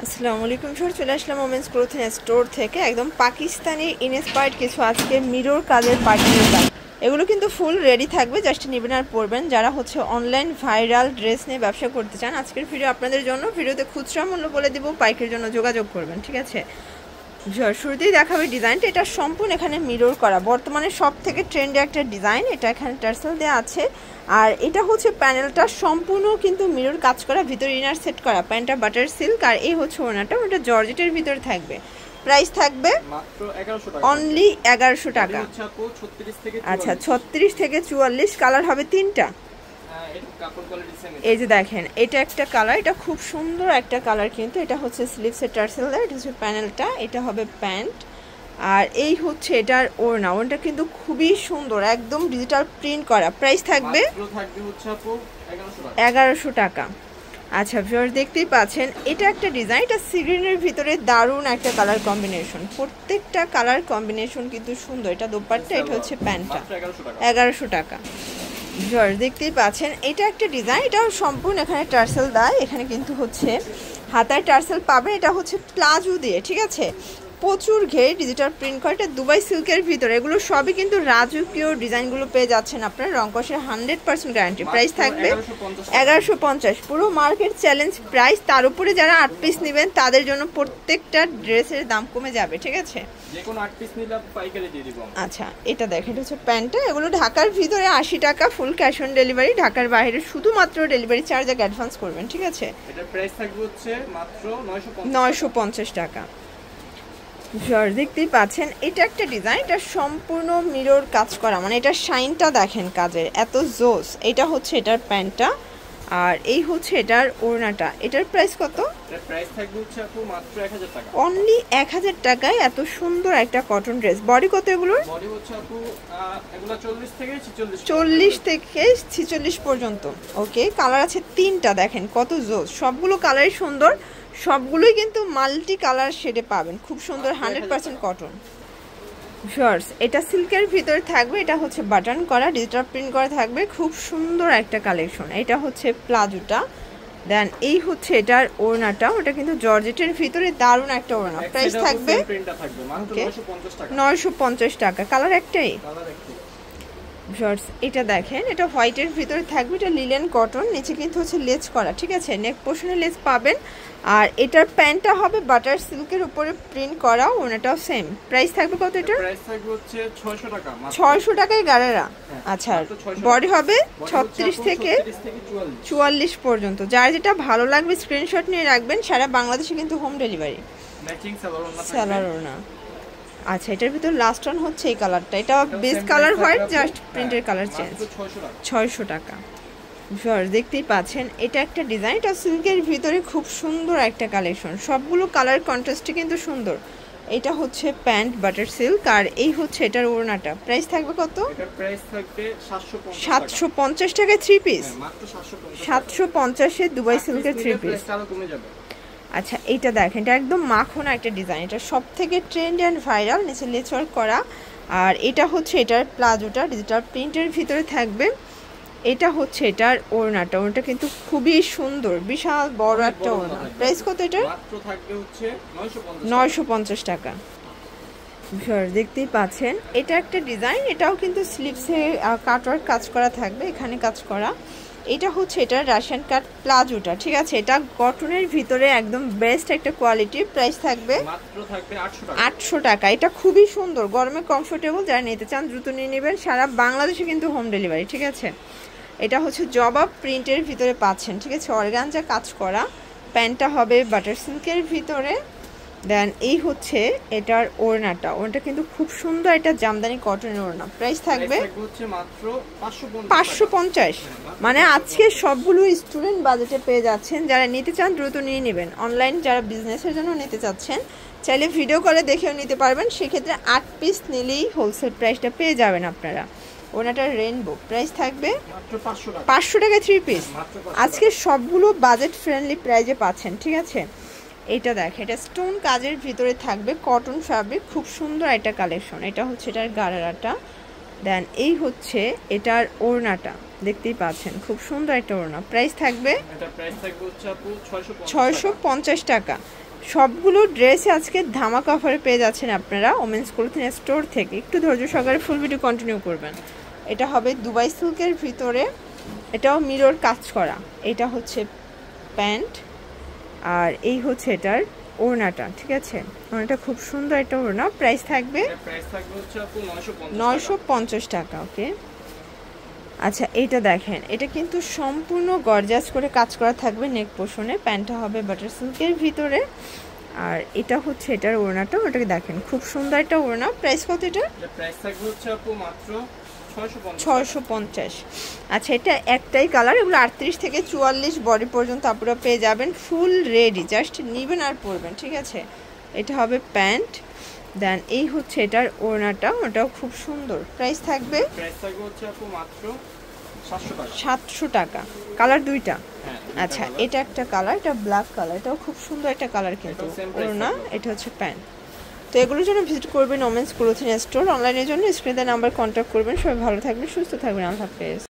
আসসালামু আলাইকুম স্যার, চলে আসলাম ওমেন্স ক্লোথিং স্টোর থেকে একদম পাকিস্তানি ইনস্পায়ার্ড কিছু আজকে মিরর কাজের পার্টির দাম। এগুলো কিন্তু ফুল রেডি থাকবে, জাস্ট নেবেন আর পরবেন। যারা হচ্ছে অনলাইন ভাইরাল ড্রেস নিয়ে ব্যবসা করতে চান, আজকের ভিডিও আপনাদের জন্য। ভিডিওতে খুচরা মূল্য বলে দিব, পাইকের জন্য যোগাযোগ করবেন, ঠিক আছে। শুরুতেই দেখাবে ডিজাইনটা, এটা সম্পূর্ণ এখানে মিরর করা, বর্তমানে সব থেকে ট্রেন্ডে একটা ডিজাইন। এটা এখানে টার্সেল দেওয়া আছে, আর এটা হচ্ছে প্যানেলটা সম্পূর্ণ কিন্তু মিরর কাজ করা, ভিতরে ইনার সেট করা, প্যান্টটা বাটার সিল্ক, আর এই হচ্ছে ওনাটা, ওটা জর্জেটের ভিতরে থাকবে। প্রাইস থাকবে মাত্র 1100 টাকা, অনলি 1100 টাকা। আচ্ছা, 36 থেকে 44 কালার হবে তিনটা। এই যে দেখেন, এটা একটা কালার, এটা খুব সুন্দর একটা কালার, কিন্তু এটা হচ্ছে স্লিভসের টার্সেল দেয়, এটা হচ্ছে প্যানেলটা, এটা হবে প্যান্ট, আর এই হচ্ছে এটার ওড়না। ওড়নাটা কিন্তু খুবই সুন্দর, একদম ডিজিটাল প্রিন্ট করা। প্রাইস থাকবে 1100 টাকা। আচ্ছা ভিউয়ার্স, দেখতেই পাচ্ছেন এটা একটা ডিজাইন, এটা সি গ্রিনের ভিতরে দারুণ একটা কালার কম্বিনেশন, প্রত্যেকটা কালার কম্বিনেশন কিন্তু সুন্দর। এটা দোপাট্টা, এটা হচ্ছে প্যান্টটা, 1100 টাকা। ভিউয়ার্স দেখতেই পাচ্ছেন এটা একটা ডিজাইন, এটা সম্পূর্ণ এখানে টার্সেল দেয়, এখানে কিন্তু হচ্ছে হাতায় টার্সেল পাবেন। এটা হচ্ছে প্লাজো দিয়ে, ঠিক আছে, প্রচুর ঘের ডিজিটাল প্রিন্ট করা, এটা দুবাই সিল্কের ভিতরে। এগুলো সবই কিন্তু রাজকীয় ডিজাইনগুলো পেয়ে যাচ্ছেন আপনারা, রংকশের 100% গ্যারান্টি। প্রাইস থাকবে 1150, পুরো মার্কেট চ্যালেঞ্জ প্রাইস। তার উপরে যারা 8 পিস নেবেন তাদের জন্য প্রত্যেকটা ড্রেসের দাম কমে যাবে, ঠিক আছে। আচ্ছা, এটা দেখেন, এটা হচ্ছে প্যান্টটা। এগুলো ঢাকার ভিতরে 80 টাকা, ফুল ক্যাশ অন ডেলিভারি। ঢাকার বাইরে শুধুমাত্র ডেলিভারি চার্জ আগে অ্যাডভান্স করবেন, ঠিক আছে। এটার প্রাইস থাকবে হচ্ছে মাত্র 950 টাকা। দেখতেই পাচ্ছেন এটা একটা ডিজাইন, এটা সম্পূর্ণ মিরর কাজ করা, মানে এটা শাইনটা দেখেন কাজের, এত জোস। এটা হচ্ছে এটার প্যান্টটা, আর এই হচ্ছে এটার ওড়নাটা। এটার প্রাইস কত? এটার প্রাইস থাকবে হচ্ছে আপু মাত্র 1000 টাকা, অনলি 1000 টাকায় এত সুন্দর একটা কটন ড্রেস। বডি কত এগুলোর? বডি হচ্ছে আপু এগুলো 40 থেকে 46 পর্যন্ত। ওকে, কালার আছে তিনটা, দেখেন কত জোস, সবগুলো কালারই সুন্দর, সবগুলোই কিন্তু মাল্টি কালার শেডে পাবেন, খুব সুন্দর, 100% কটন। শর্টস, এটা সিল্কের ভিতরে থাকবে, এটা হচ্ছে বাটন করা, ডিজিটাল প্রিন্ট করা থাকবে, খুব সুন্দর একটা কালেকশন। এটা হচ্ছে প্লাজোটা, দেন এই হচ্ছে এটার ওড়নাটা, ওটা কিন্তু জর্জেটের ভিতরে দারুণ একটা ওড়না। প্রাইস থাকবে 950 টাকা। কালার একটাই। শর্টস, এটা দেখেন, এটা হোয়াইটের ভিতরে থাকবে, এটা লিলেন কটন, নিচে কিন্তু হচ্ছে লেস করা, ঠিক আছে, নেক পোর্শনে লেস পাবেন। আর এটার প্যান্টটা হবে বাটার সিল্কের উপরে প্রিন্ট করা, ওনাটাও সেম। প্রাইস থাকবে কত? এটা প্রাইস থাকবে হচ্ছে 600 টাকা, 600 টাকায় গাড়ারা। আচ্ছা, বডি হবে 36 থেকে 44 পর্যন্ত। যার যেটা ভালো লাগবে স্ক্রিনশট নিয়ে রাখবেন, সারা বাংলাদেশে কিন্তু হোম ডেলিভারি। ম্যাচিং সালোয়ার ওড়না। আচ্ছা, এটার ভিতর লাস্ট ওয়ান হচ্ছে এই কালারটা, এটা বেস কালার হোয়াইট, জাস্ট প্রিন্টের কালার চেঞ্জ। 600 টাকা। দেখতেই পাচ্ছেন এটা একটা ডিজাইন, এটা সিল্কের ভিতরে খুব সুন্দর একটা কালেকশন, সবগুলো কালার কন্ট্রাস্টে কিন্তু সুন্দর। এটা হচ্ছে প্যান্ট বাটার সিল্ক, আর এই হচ্ছে এটার ওড়নাটা। প্রাইস থাকবে কত? এটার প্রাইস থাকবে 750 টাকায় 3 পিস, মাত্র 750 এ দুবাই সিল্কের 3 পিস। কমে যাবে। আচ্ছা, এইটা দেখেন, এটা একদম মাখন একটা ডিজাইন, এটা সব থেকে ট্রেন্ড অ্যান্ড ভাইরাল, নিচে লেস ওয়ার্ক করা। আর এটা হচ্ছে এটার প্লাজোটা, ডিজিটাল প্রিন্টের ভিতরে থাকবে। এটা হচ্ছে এটার ওড়নাটা, ওড়নাটা কিন্তু খুবই সুন্দর, বিশাল বড় একটা ওড়না। প্রাইস কত এটা? মাত্র থাকবে হচ্ছে 950 টাকা। দেখতেই পাচ্ছেন এটা একটা ডিজাইন, এটাও কিন্তু স্লিভসে কাটওয়ার্ক কাজ করা থাকবে, এখানে কাজ করা। এটা হচ্ছে এটা রাশিয়ান কাট প্লাজোটা, ঠিক আছে, এটা কটনের ভিতরে একদম বেস্ট একটা কোয়ালিটি। প্রাইস থাকবে মাত্র থাকবে 800 টাকা। এটা খুবই সুন্দর, গরমে কমফোর্টেবল, যারা নিতে চান দ্রুত নিয়ে নেবেন, সারা বাংলাদেশে কিন্তু হোম ডেলিভারি, ঠিক আছে। এটা হচ্ছে জবা প্রিন্টের ভিতরে পাচ্ছেন, ঠিক আছে, অর্গানজা কাজ করা। প্যান্টটা হবে বাটার সিল্কের ভিতরে, দেন এই হচ্ছে এটার ওড়নাটা, ওড়নাটা কিন্তু খুব সুন্দর, এটা জামদানি কটনের ওড়না। প্রাইস থাকবে মাত্র 550, মানে আজকে সবগুলো স্টুডেন্ট বাজেটে পেয়ে যাচ্ছেন। যারা নিতে চান দ্রুত নিয়ে নেবেন। অনলাইন যারা বিজনেসের জন্য নিতে চাচ্ছেন, চাইলে ভিডিও কলে দেখেও নিতে পারবেন, সেক্ষেত্রে 8 পিস নিলেই হোলসেল প্রাইসটা পেয়ে যাবেন আপনারা। ওনাটার রেইনবো। প্রাইস থাকবে 500 টাকায় 3 পিস। আজকে সবগুলো বাজেট ফ্রেন্ডলি প্রাইজে পাচ্ছেন, ঠিক আছে। এটা দেখে, এটা স্টোন কাজের ভিতরে থাকবে, কটন ফ্যাব্রিক, খুব সুন্দর একটা কালেকশন। এটা হচ্ছে এটার গারারাটা, দেন এই হচ্ছে এটার ওড়নাটা, দেখতেই পাচ্ছেন খুব সুন্দর একটা ওড়না। প্রাইস থাকবে 650 টাকা। সবগুলো ড্রেস আজকে ধামাকা অফারে পেয়ে যাচ্ছেন আপনারা ওমেন্স ক্লোথিং স্টোর থেকে। একটু ধৈর্য সহকারে ফুল ভিডিও কন্টিনিউ করবেন। এটা হবে দুবাই সিল্কের ভিতরে, এটাও মিরর কাজ করা। এটা হচ্ছে প্যান্ট, আর এই হচ্ছে এটার ওড়নাটা, ঠিক আছে? ওড়নাটা খুব সুন্দর একটা ওড়না। প্রাইস থাকবে হচ্ছে আপু 950 টাকা। ওকে, আচ্ছা এটা দেখেন, এটা কিন্তু সম্পূর্ণ গর্জাস করে কাজ করা থাকবে নেক পোর্শনে। প্যান্টটা হবে বাটার সিল্কের ভিতরে, আর এটা হচ্ছে এটার ওড়নাটা। ওটাকে দেখেন, খুব সুন্দর একটা ওড়না। প্রাইস কত এটা? প্রাইস থাকবে হচ্ছে আপু মাত্র 650। আচ্ছা এটা একটাই কালার, এগুলো 38 থেকে 44 বডি পর্যন্ত আপনারা পেয়ে যাবেন। ফুল রেডি, জাস্ট নেবেন আর পরবেন, ঠিক আছে? এটা হবে প্যান্ট, দেন এই হচ্ছে এটার ওড়নাটা, ওটাও খুব সুন্দর। প্রাইস থাকবে হচ্ছে আপু মাত্র 700 টাকা। কালার দুইটা। হ্যাঁ, আচ্ছা এটা একটা কালার, এটা ব্ল্যাক কালার, এটাও খুব সুন্দর একটা কালার কিন্তু ওড়না। এটা হচ্ছে প্যান্ট। তো এগুলোর জন্য ভিজিট করবেন ওমেন্স ক্লোথিং স্টোর। অনলাইনের জন্য স্ক্রিনে নাম্বার কন্ট্যাক্ট করবেন। সবাই ভালো থাকবেন, সুস্থ থাকবেন। আল্লাহ হাফেজ।